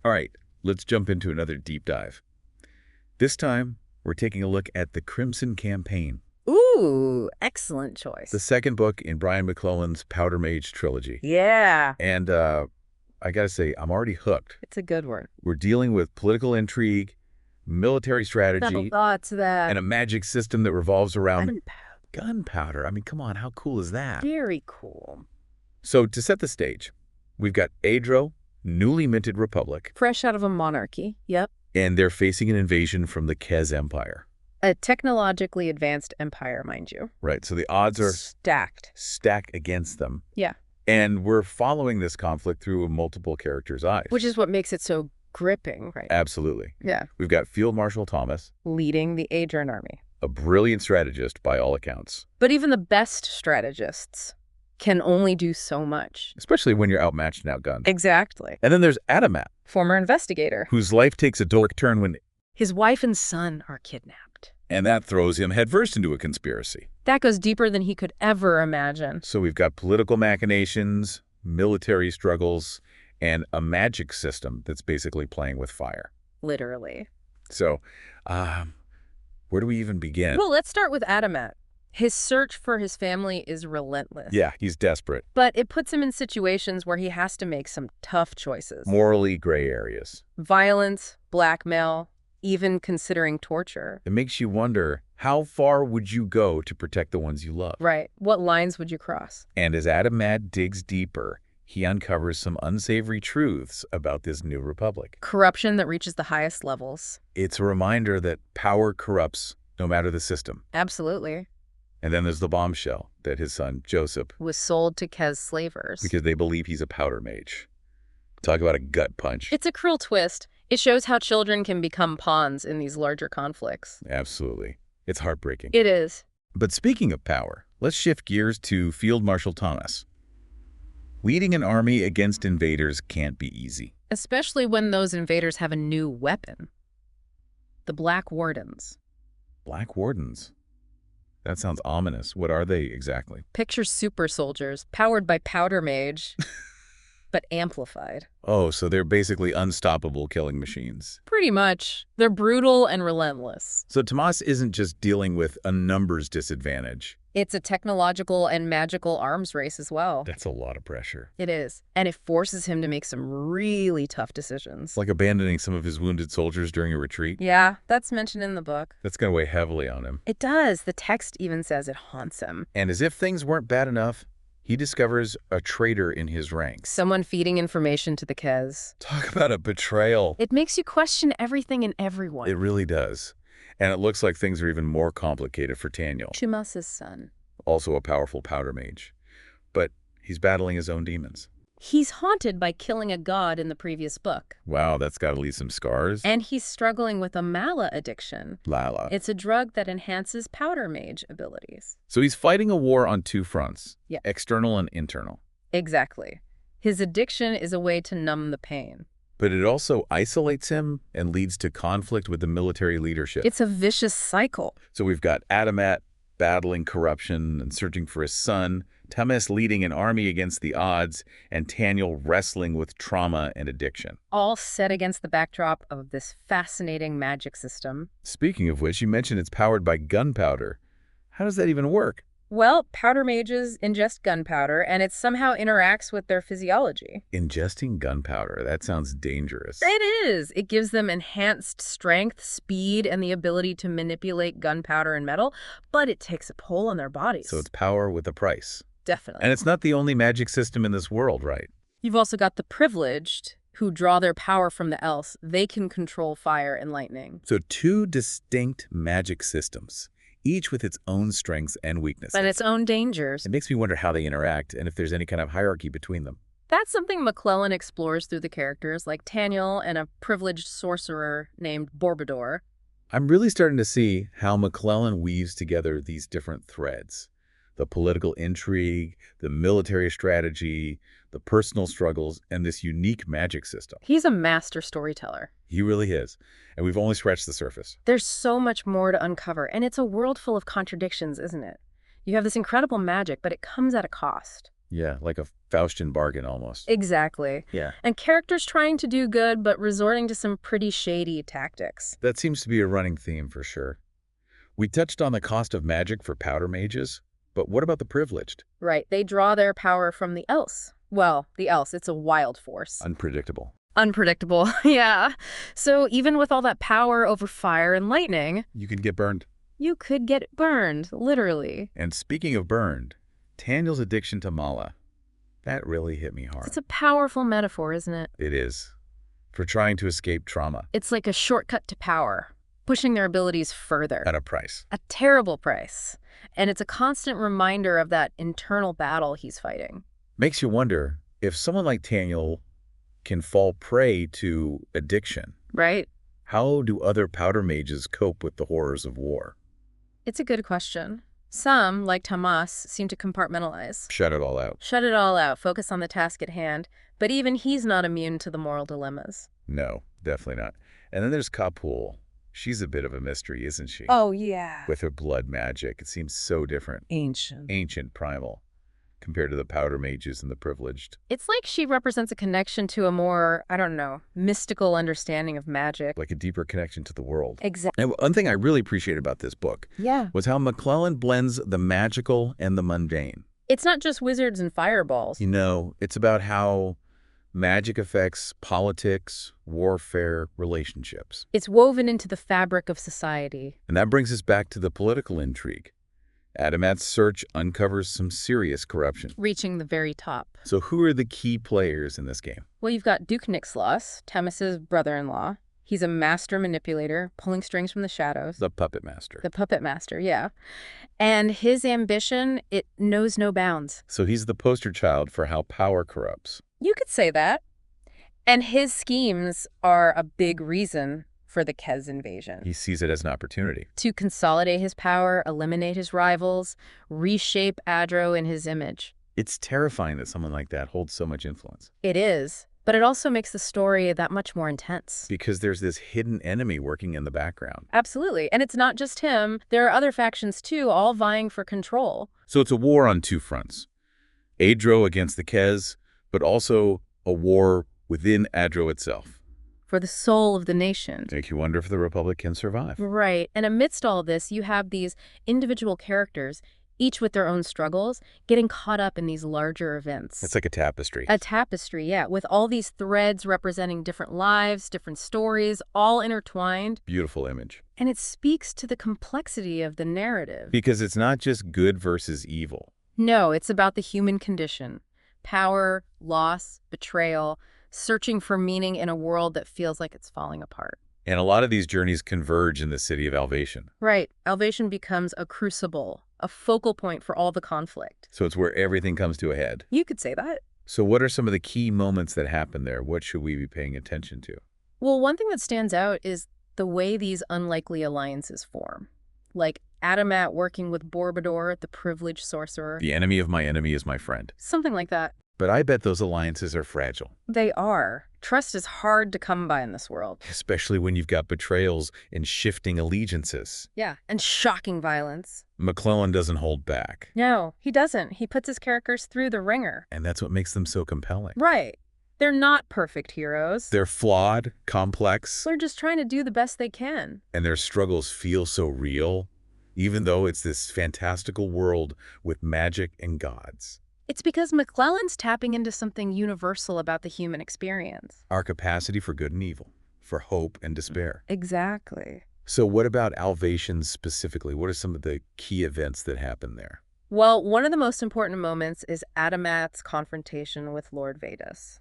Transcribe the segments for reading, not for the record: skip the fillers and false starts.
All right, let's jump into another deep dive. This time, we're taking a look at the Crimson Campaign, Ooh, excellent the choice. second book in Brian McClellan's Powder Mage trilogy. Yeah, And I gotta say, I'm already hooked. it's a good one. We're dealing with political intrigue, military Double strategy, thoughts that. and a magic system that revolves around Gunpowder. gunpowder. I mean, come on, how cool is that? Very cool. So to set the stage, we've got Adro, newly minted republic, Fresh out of a monarchy. Yep. and they're facing an invasion from the Kez Empire. A technologically advanced empire, mind you. Right, so the odds are Stacked. stacked against them. Yeah. And we're following this conflict through multiple characters' eyes. Which is what makes it so gripping, right? Absolutely. Yeah. We've got Field Marshal Thomas, Leading the Adran army. a brilliant strategist by all accounts, But even the best strategists can only do so much. especially when you're outmatched and outgunned. Exactly. And then there's Adamat, Former investigator. whose life takes a dark turn when, His wife and son are kidnapped. and that throws him headfirst into a conspiracy. That goes deeper than he could ever imagine. So we've got political machinations, military struggles, and a magic system that's basically playing with fire. Literally. So, where do we even begin? Well, let's start with Adamat. His search for his family is relentless. Yeah, he's desperate. But it puts him in situations where he has to make some tough choices. Morally gray areas. Violence, blackmail, even considering torture. It makes you wonder, how far would you go to protect the ones you love? Right. What lines would you cross? And as Adamat digs deeper, he uncovers some unsavory truths about this new republic. Corruption that reaches the highest levels. It's a reminder that power corrupts no matter the system. Absolutely. And then there's the bombshell that his son, Joseph, Was sold to Kez slavers. because they believe he's a powder mage. Talk about a gut punch. It's a cruel twist. It shows how children can become pawns in these larger conflicts. Absolutely. It's heartbreaking. It is. But speaking of power, let's shift gears to Field Marshal Thomas. Leading an army against invaders can't be easy. Especially when those invaders have a new weapon. The Black Wardens. Black Wardens. That sounds ominous. What are they exactly? Picture super soldiers, powered by Powder Mage, but amplified. Oh, so they're basically unstoppable killing machines. Pretty much. They're brutal and relentless. So Tomas isn't just dealing with a numbers disadvantage. It's a technological and magical arms race as well. That's a lot of pressure. It is. And it forces him to make some really tough decisions. It's like abandoning some of his wounded soldiers during a retreat. Yeah, that's mentioned in the book. That's going to weigh heavily on him. It does. The text even says it haunts him. And as if things weren't bad enough, he discovers a traitor in his ranks. Someone feeding information to the Kez. Talk about a betrayal. It makes you question everything and everyone. It really does. And it looks like things are even more complicated for Taniel, Chumas's son. also a powerful powder mage. But he's battling his own demons. He's haunted by killing a god in the previous book. Wow, that's got to leave some scars. And he's struggling with a mala addiction. Lala. It's a drug that enhances powder mage abilities. So he's fighting a war on two fronts. Yeah. External and internal. Exactly. His addiction is a way to numb the pain. But it also isolates him and leads to conflict with the military leadership. It's a vicious cycle. So we've got Adamat battling corruption and searching for his son, Thomas leading an army against the odds, and Taniel wrestling with trauma and addiction. All set against the backdrop of this fascinating magic system. Speaking of which, you mentioned it's powered by gunpowder. How does that even work? Well, powder mages ingest gunpowder, and it somehow interacts with their physiology. Ingesting gunpowder, that sounds dangerous. It is. It gives them enhanced strength, speed, and the ability to manipulate gunpowder and metal, but it takes a toll on their bodies. So it's power with a price. Definitely. And it's not the only magic system in this world, right? You've also got the privileged, who draw their power from the else. They can control fire and lightning. So two distinct magic systems, each with its own strengths and weaknesses. And its own dangers. It makes me wonder how they interact and if there's any kind of hierarchy between them. That's something McClellan explores through the characters like Taniel and a privileged sorcerer named Borbador. I'm really starting to see how McClellan weaves together these different threads. The political intrigue, the military strategy, the personal struggles, and this unique magic system. He's a master storyteller. He really is. And we've only scratched the surface. There's so much more to uncover, and it's a world full of contradictions, isn't it? You have this incredible magic, but it comes at a cost. Yeah, like a Faustian bargain almost. Exactly. Yeah. And characters trying to do good, but resorting to some pretty shady tactics. That seems to be a running theme for sure. We touched on the cost of magic for powder mages, but what about the privileged? Right, they draw their power from the else. Well, the else, it's a wild force. Unpredictable. Unpredictable, yeah. So even with all that power over fire and lightning, You can get burned. you could get burned, literally. And speaking of burned, Taniel's addiction to mala. That really hit me hard. It's a powerful metaphor, isn't it? It is. For trying to escape trauma. It's like a shortcut to power, pushing their abilities further. At a price. A terrible price. And it's a constant reminder of that internal battle he's fighting. Makes you wonder if someone like Taniel can fall prey to addiction. Right? How do other powder mages cope with the horrors of war? It's a good question. Some, like Tamas, seem to compartmentalize. Shut it all out. Shut it all out, focus on the task at hand. But even he's not immune to the moral dilemmas. No, definitely not. And then there's Kapul. She's a bit of a mystery, isn't she? Oh, yeah. With her blood magic, it seems so different. Ancient, primal, compared to the powder mages and the privileged. It's like she represents a connection to a more, I don't know, mystical understanding of magic. Like a deeper connection to the world. Exactly. And one thing I really appreciate about this book Yeah. was how McClellan blends the magical and the mundane. It's not just wizards and fireballs. You know, it's about how magic affects politics, warfare, relationships. It's woven into the fabric of society. And that brings us back to the political intrigue. Adamat's search uncovers some serious corruption. Reaching the very top. So who are the key players in this game? Well, you've got Duke Nixlos, Temis's brother-in-law. He's a master manipulator, pulling strings from the shadows. The puppet master. The puppet master, yeah. And his ambition, it knows no bounds. So he's the poster child for how power corrupts. You could say that. And his schemes are a big reason for the Kez invasion. He sees it as an opportunity. To consolidate his power, eliminate his rivals, reshape Adro in his image. It's terrifying that someone like that holds so much influence. It is. But it also makes the story that much more intense. Because there's this hidden enemy working in the background. Absolutely. And it's not just him. There are other factions, too, all vying for control. So it's a war on two fronts. Adro against the Kez, but also a war within Adro itself. For the soul of the nation. Make you wonder if the Republic can survive. Right. And amidst all this, you have these individual characters, each with their own struggles, getting caught up in these larger events. It's like a tapestry. A tapestry, yeah, with all these threads representing different lives, different stories, all intertwined. Beautiful image. And it speaks to the complexity of the narrative. Because it's not just good versus evil. No, it's about the human condition. Power, loss, betrayal, searching for meaning in a world that feels like it's falling apart. And a lot of these journeys converge in the city of Alvation. Right. Alvation becomes a crucible, a focal point for all the conflict. So it's where everything comes to a head. You could say that. So what are some of the key moments that happen there? What should we be paying attention to? Well, one thing that stands out is the way these unlikely alliances form. Like Adamat working with Borbador, the privileged sorcerer. The enemy of my enemy is my friend. Something like that. But I bet those alliances are fragile. They are. Trust is hard to come by in this world. Especially when you've got betrayals and shifting allegiances. Yeah, and shocking violence. McClellan doesn't hold back. No, he doesn't. He puts his characters through the ringer. And that's what makes them so compelling. Right. They're not perfect heroes. They're flawed, complex, They're just trying to do the best they can. and their struggles feel so real, even though it's this fantastical world with magic and gods. It's because McClellan's tapping into something universal about the human experience. Our capacity for good and evil, for hope and despair. Exactly. So what about Alvation specifically? What are some of the key events that happen there? Well, one of the most important moments is Adamat's confrontation with Lord Vetas.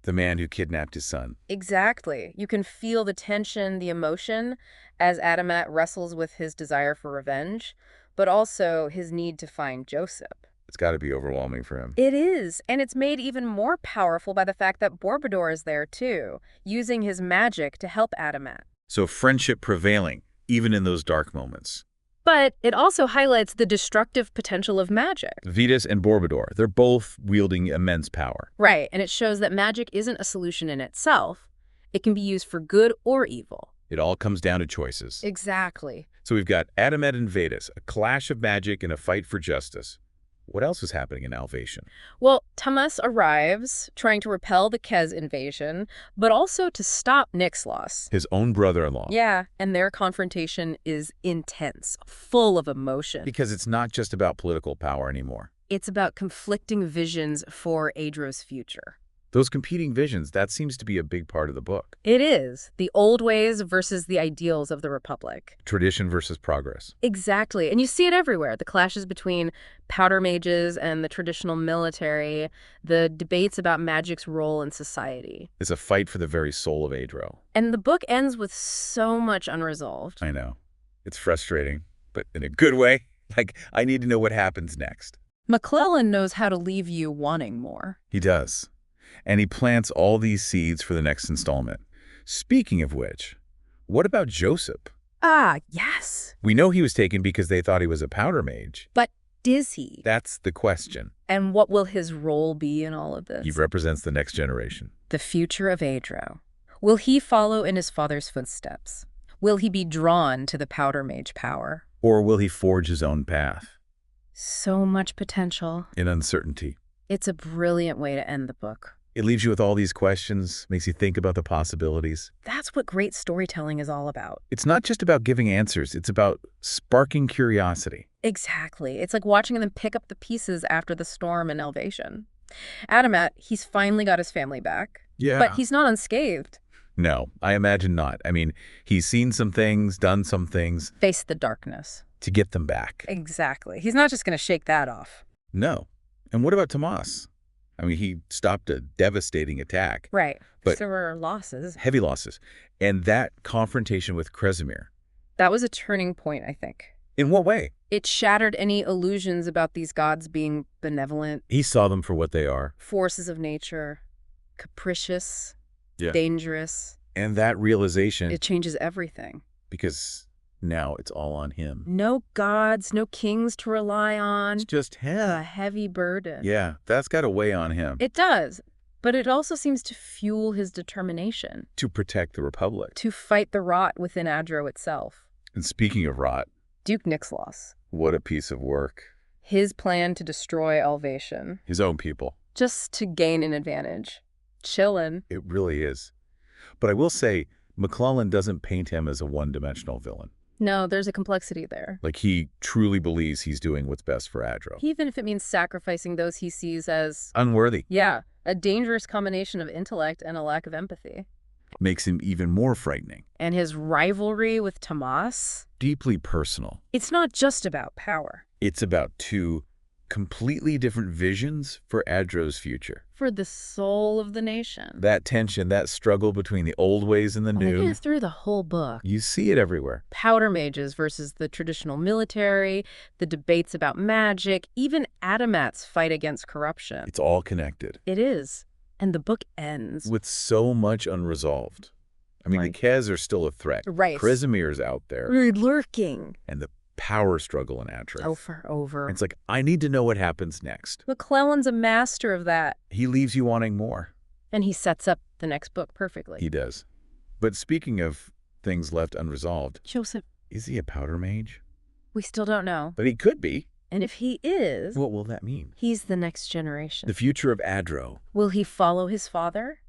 The man who kidnapped his son. Exactly. You can feel the tension, the emotion, as Adamat wrestles with his desire for revenge, but also his need to find Joseph. It's got to be overwhelming for him. It is, and it's made even more powerful by the fact that Borbador is there too, using his magic to help Adamat. So friendship prevailing, even in those dark moments. But it also highlights the destructive potential of magic. Vetas and Borbador, they're both wielding immense power. Right, and it shows that magic isn't a solution in itself. It can be used for good or evil. It all comes down to choices. Exactly. So we've got Adamat and Vetas, a clash of magic and a fight for justice. What else was happening in Alvation? Well, Tamas arrives, trying to repel the Kez invasion, but also to stop Nixlos. His own brother-in-law. Yeah, and their confrontation is intense, full of emotion. Because it's not just about political power anymore. It's about conflicting visions for Adro's future. Those competing visions, that seems to be a big part of the book. It is. The old ways versus the ideals of the Republic. Tradition versus progress. Exactly. And you see it everywhere. The clashes between powder mages and the traditional military, the debates about magic's role in society. It's a fight for the very soul of Adro. And the book ends with so much unresolved. I know. It's frustrating, but in a good way. Like, I need to know what happens next. McClellan knows how to leave you wanting more. He does. And he plants all these seeds for the next installment. Speaking of which, what about Joseph? Ah, yes. We know he was taken because they thought he was a powder mage. But is he? That's the question. And what will his role be in all of this? He represents the next generation. The future of Adro. Will he follow in his father's footsteps? Will he be drawn to the powder mage power? Or will he forge his own path? So much potential. In uncertainty. It's a brilliant way to end the book. It leaves you with all these questions, makes you think about the possibilities. That's what great storytelling is all about. It's not just about giving answers, it's about sparking curiosity. Exactly. It's like watching them pick up the pieces after the storm in Alvation. Adamat, he's finally got his family back. Yeah. But he's not unscathed. No, I imagine not. I mean, he's seen some things, done some things. Faced the darkness. To get them back. Exactly. He's not just going to shake that off. No. And what about Tomas? I mean, he stopped a devastating attack. Right. But there were losses. Heavy losses. And that confrontation with Kresimir. That was a turning point, I think. In what way? It shattered any illusions about these gods being benevolent. He saw them for what they are. Forces of nature. Capricious. Yeah. Dangerous. And that realization... It changes everything. Because now it's all on him. No gods, no kings to rely on. It's just him. A heavy burden. Yeah, that's got to weigh on him. It does. But it also seems to fuel his determination. To protect the Republic. To fight the rot within Adro itself. And speaking of rot... Duke Nixlos. What a piece of work. His plan to destroy Alvation. His own people. Just to gain an advantage. Chillin'. It really is. But I will say, McClellan doesn't paint him as a one-dimensional villain. No, there's a complexity there. Like he truly believes he's doing what's best for Adro. Even if it means sacrificing those he sees as... unworthy. Yeah, a dangerous combination of intellect and a lack of empathy. Makes him even more frightening. And his rivalry with Tamas? Deeply personal. It's not just about power. It's about two completely different visions for Adro's future. For the soul of the nation. That tension, that struggle between the old ways and the new. Yeah, through the whole book. You see it everywhere. Powder mages versus the traditional military, the debates about magic, even Adamat's fight against corruption. It's all connected. It is. And the book ends with so much unresolved. I mean, right. The Kez are still a threat. Right. Kresimir's out there. Lurking. And the power struggle in Adran. Over. It's like, I need to know what happens next. McClellan's a master of that. He leaves you wanting more. And he sets up the next book perfectly. He does. But speaking of things left unresolved, Joseph. Is he a powder mage? We still don't know. But he could be. And if he is... what will that mean? He's the next generation. The future of Adro. Will he follow his father?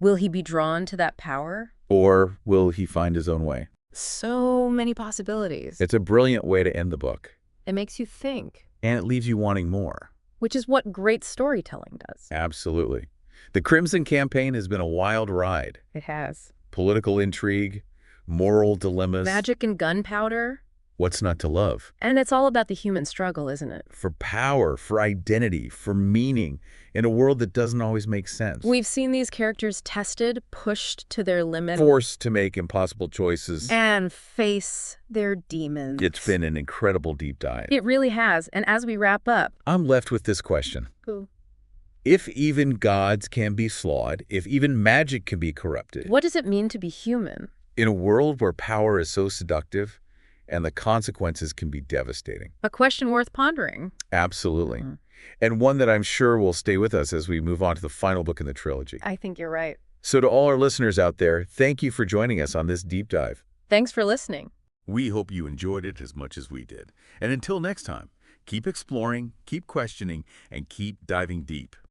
Will he be drawn to that power? Or will he find his own way? So many possibilities. It's a brilliant way to end the book. It makes you think. And it leaves you wanting more. Which is what great storytelling does. Absolutely. The Crimson Campaign has been a wild ride. It has. Political intrigue, moral dilemmas. Magic and gunpowder. What's not to love? And it's all about the human struggle, isn't it? For power, for identity, for meaning, in a world that doesn't always make sense. We've seen these characters tested, pushed to their limit. Forced to make impossible choices. And face their demons. It's been an incredible deep dive. It really has. And as we wrap up... I'm left with this question. Who? If even gods can be flawed, if even magic can be corrupted... what does it mean to be human? In a world where power is so seductive... and the consequences can be devastating. A question worth pondering. Absolutely. And one that I'm sure will stay with us as we move on to the final book in the trilogy. I think you're right. So to all our listeners out there, thank you for joining us on this deep dive. Thanks for listening. We hope you enjoyed it as much as we did. And until next time, Keep exploring, keep questioning, and keep diving deep.